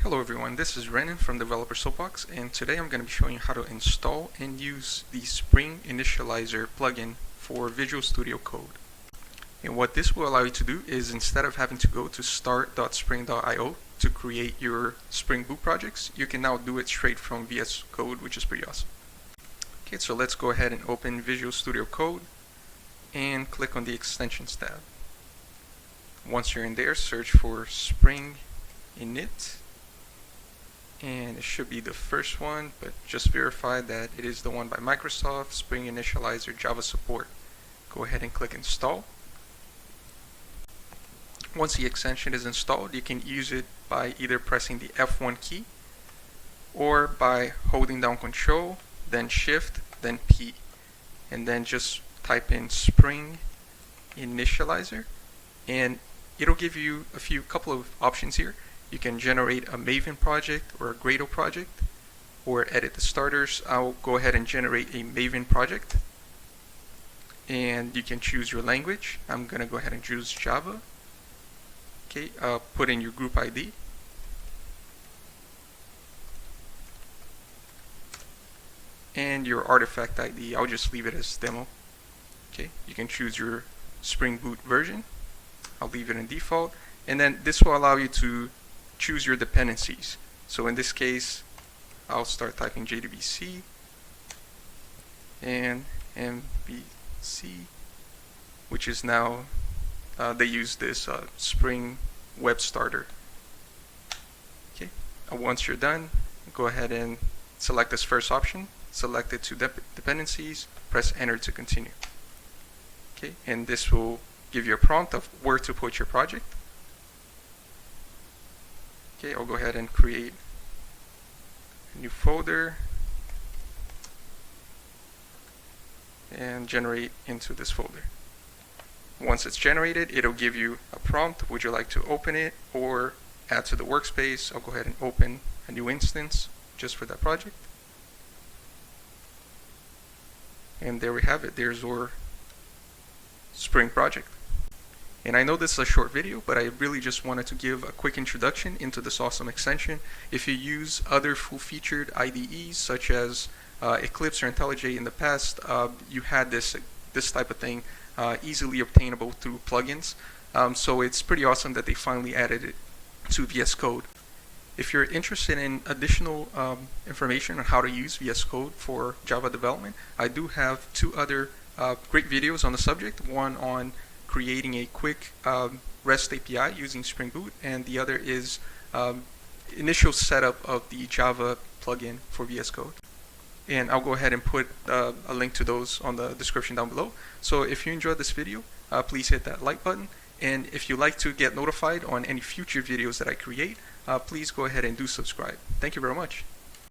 Hello everyone, this is Renan from Developer Soapbox, and today I'm going to be showing you how to install and use the Spring Initializer plugin for Visual Studio Code. And what this will allow you to do is, instead of having to go to start.spring.io to create your Spring Boot projects, you can now do it straight from VS Code, which is pretty awesome. Okay, so let's go ahead and open Visual Studio Code and click on the Extensions tab. Once you're in there, search for Spring Init. And it should be the first one, but just verify that it is the one by Microsoft, Spring Initializer Java Support. Go ahead and click Install. Once the extension is installed, you can use it by either pressing the F1 key or by holding down Ctrl, then Shift, then P. And then just type in Spring Initializer, and it'll give you a couple of options here. You can generate a Maven project or a Gradle project, or edit the starters. I'll go ahead and generate a Maven project, and you can choose your language. I'm going to go ahead and choose Java. Okay, put in your group ID, and your artifact ID. I'll just leave it as demo. Okay, you can choose your Spring Boot version. I'll leave it in default, and then this will allow you to choose your dependencies. So in this case, I'll start typing JDBC and MVC, which is now, they use this Spring Web Starter. Okay. Once you're done, go ahead and select this first option, select it to dependencies, press enter to continue. Okay, and this will give you a prompt of where to put your project. Okay, I'll go ahead and create a new folder and generate into this folder. Once it's generated, it'll give you a prompt. Would you like to open it or add to the workspace? I'll go ahead and open a new instance just for that project. And there we have it. There's our Spring project. And I know this is a short video, but I really just wanted to give a quick introduction into this awesome extension. If you use other full-featured IDEs such as Eclipse or IntelliJ in the past, you had this type of thing easily obtainable through plugins. So it's pretty awesome that they finally added it to VS Code. If you're interested in additional information on how to use VS Code for Java development, I do have two other great videos on the subject. One on creating a quick REST API using Spring Boot, and the other is initial setup of the Java plugin for VS Code. And I'll go ahead and put a link to those on the description down below. So if you enjoyed this video, please hit that like button. And if you like to get notified on any future videos that I create, please go ahead and do subscribe. Thank you very much.